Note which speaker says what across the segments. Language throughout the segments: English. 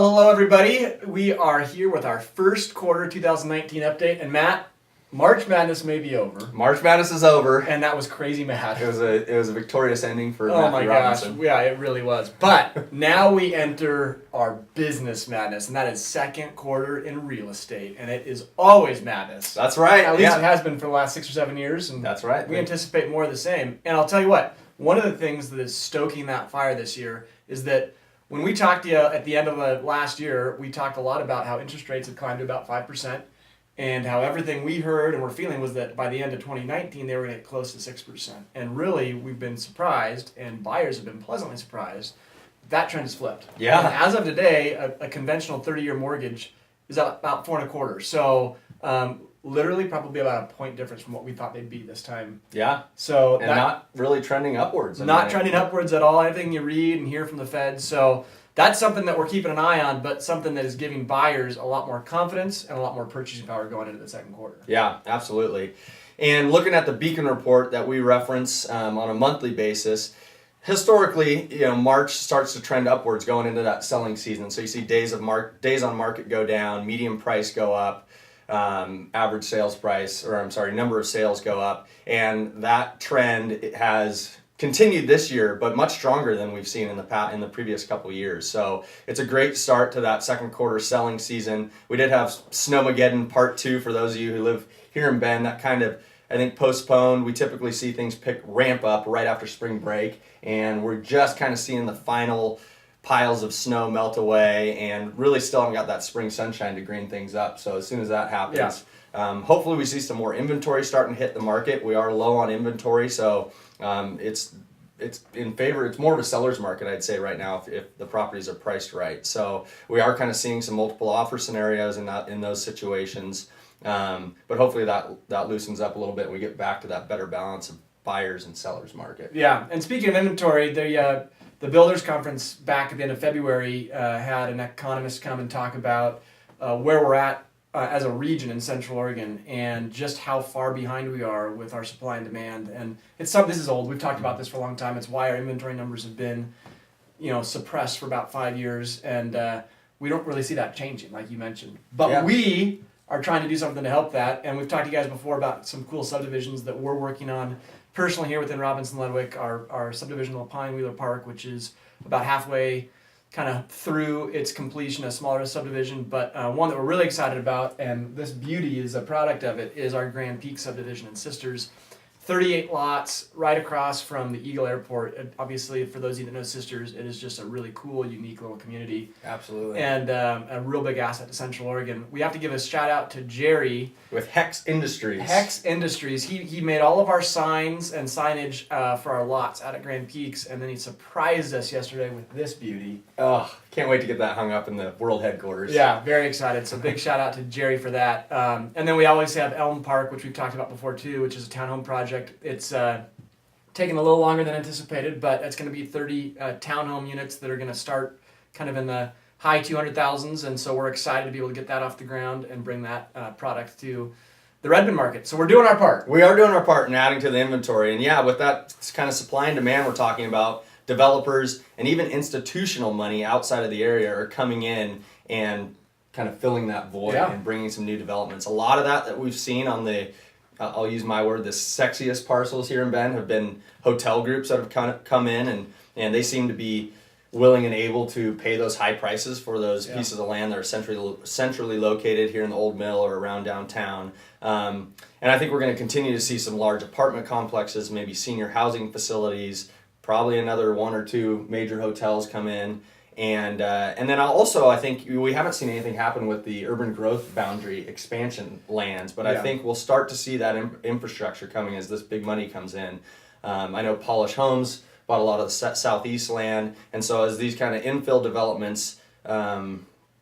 Speaker 1: Well, hello everybody. We are here with our first quarter 2019 update, and Matt, March Madness may be over,
Speaker 2: March Madness is over.
Speaker 1: and that was crazy mad.
Speaker 2: It was a victorious ending for
Speaker 1: Oh
Speaker 2: Matthew
Speaker 1: my gosh,
Speaker 2: Robinson.
Speaker 1: yeah, it really was. But now we enter our business madness, and that is second quarter in real estate, and it is always madness.
Speaker 2: That's right.
Speaker 1: At least it has been for the last 6 or 7 years, and
Speaker 2: That's right.
Speaker 1: we anticipate more of the same. And I'll tell you what, one of the things that is stoking that fire this year is that when we talked to you at the end of the last year, we talked a lot about how interest rates had climbed to about 5%, and how everything we heard and were feeling was that by the end of 2019, they were going to get close to 6%. And really, we've been surprised, and buyers have been pleasantly surprised, that trend has flipped.
Speaker 2: Yeah.
Speaker 1: And as of today, a conventional 30-year mortgage is at about 4.25%. So literally probably about a point difference from what we thought they'd be this time.
Speaker 2: Yeah.
Speaker 1: So
Speaker 2: And not really trending upwards.
Speaker 1: not trending upwards at all. Anything you read and hear from the Fed. So that's something that we're keeping an eye on, but something that is giving buyers a lot more confidence and a lot more purchasing power going into the second quarter.
Speaker 2: Yeah, absolutely. And looking at the Beacon report that we reference on a monthly basis, historically, March starts to trend upwards going into that selling season. So you see days on market go down, median price go up, average sales price, number of sales go up, and that trend has continued this year, but much stronger than we've seen in the previous couple of years. So it's a great start to that second quarter selling season. We did have Snowmageddon Part 2 for those of you who live here in Bend. That kind of, I think, postponed. We typically see things ramp up right after spring break, and we're just kind of seeing the final piles of snow melt away, and really still haven't got that spring sunshine to green things up. So as soon as that happens, hopefully we see some more inventory starting to hit the market. We are low on inventory, so it's in favor. It's more of a seller's market, I'd say, right now if the properties are priced right. So we are kind of seeing some multiple offer scenarios in those situations, but hopefully that loosens up a little bit and we get back to that better balance of buyers and sellers market.
Speaker 1: Yeah, and speaking of inventory, the Builders Conference back at the end of February had an economist come and talk about where we're at as a region in Central Oregon and just how far behind we are with our supply and demand. And this is old. We've talked about this for a long time. It's why our inventory numbers have been, suppressed for about 5 years, and we don't really see that changing, like you mentioned. But we are trying to do something to help that, and we've talked to you guys before about some cool subdivisions that we're working on personally here within Robinson Ledwick, our subdivision of Pine Wheeler Park, which is about halfway kind of through its completion, a smaller subdivision, but one that we're really excited about, and this beauty is a product of it, is our Grand Peak subdivision in Sisters. 38 lots right across from the Eagle Airport. Obviously, for those of you that know Sisters, it is just a really cool, unique little community.
Speaker 2: Absolutely.
Speaker 1: And a real big asset to Central Oregon. We have to give a shout out to Jerry.
Speaker 2: With Hex Industries.
Speaker 1: Hex Industries. He made all of our signs and signage for our lots out at Grand Peaks, and then he surprised us yesterday with this beauty.
Speaker 2: Oh, can't wait to get that hung up in the world headquarters.
Speaker 1: Yeah, very excited. So big shout out to Jerry for that. And then we always have Elm Park, which we've talked about before too, which is a townhome project. It's taking a little longer than anticipated, but it's going to be 30 townhome units that are going to start kind of in the high 200,000s, and so we're excited to be able to get that off the ground and bring that product to the Redmond market. So we're doing our part.
Speaker 2: We are doing our part in adding to the inventory, and yeah, with that kind of supply and demand we're talking about, developers and even institutional money outside of the area are coming in and kind of filling that void and bringing some new developments. A lot of that we've seen on the, I'll use my word, the sexiest parcels here in Bend have been hotel groups that have come in, and they seem to be willing and able to pay those high prices for those pieces of land that are centrally located here in the Old Mill or around downtown. And I think we're going to continue to see some large apartment complexes, maybe senior housing facilities, probably another 1 or 2 major hotels come in. And then I think we haven't seen anything happen with the urban growth boundary expansion lands, but I think we'll start to see that infrastructure coming as this big money comes in. I know Polish Homes bought a lot of the southeast land, and so as these kind of infill developments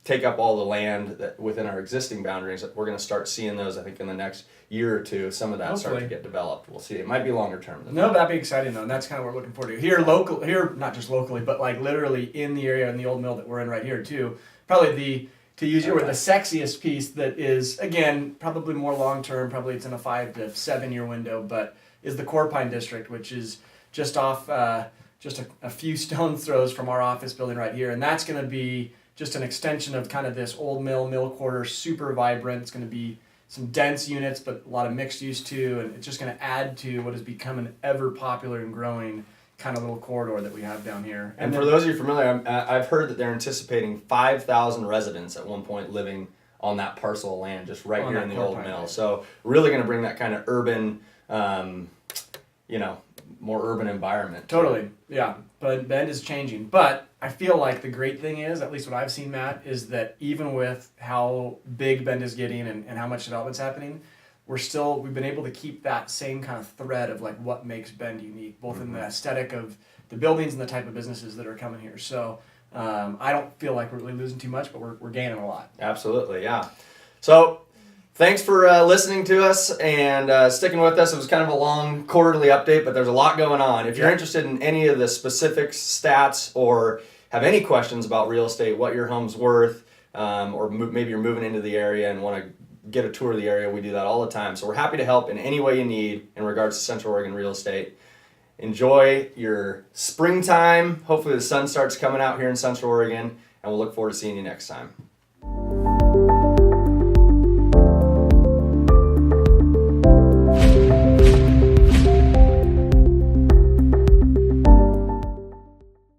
Speaker 2: take up all the land that within our existing boundaries, we're going to start seeing those, I think, in the next year or two, some of that start to get developed. We'll see. It might be longer term than that.
Speaker 1: That'd be exciting though, and that's kind of what we're looking forward to. Here, not just locally, but like literally in the area in the Old Mill that we're in right here too. Probably to use your word, the sexiest piece that is, again, probably more long term, probably it's in a 5 to 7 year window, but is the Core Pine District, which is just off, just a few stone's throws from our office building right here, and that's going to be just an extension of kind of this old mill quarter, super vibrant. It's going to be some dense units, but a lot of mixed use too, and it's just going to add to what has become an ever popular and growing kind of little corridor that we have down here.
Speaker 2: And for those of you familiar, I've heard that they're anticipating 5,000 residents at one point living on that parcel of land just right here in the old mill. So really going to bring that kind of urban, more urban environment.
Speaker 1: Totally, yeah. But Bend is changing. But I feel like the great thing is, at least what I've seen, Matt, is that even with how big Bend is getting and how much development's happening, we've been able to keep that same kind of thread of like what makes Bend unique, both in the aesthetic of the buildings and the type of businesses that are coming here. So I don't feel like we're really losing too much, but we're gaining a lot.
Speaker 2: Absolutely, yeah. So thanks for listening to us and sticking with us. It was kind of a long quarterly update, but there's a lot going on. If you're interested in any of the specific stats or have any questions about real estate, what your home's worth, or maybe you're moving into the area and want to get a tour of the area, we do that all the time. So we're happy to help in any way you need in regards to Central Oregon real estate. Enjoy your springtime. Hopefully the sun starts coming out here in Central Oregon, and we'll look forward to seeing you next time.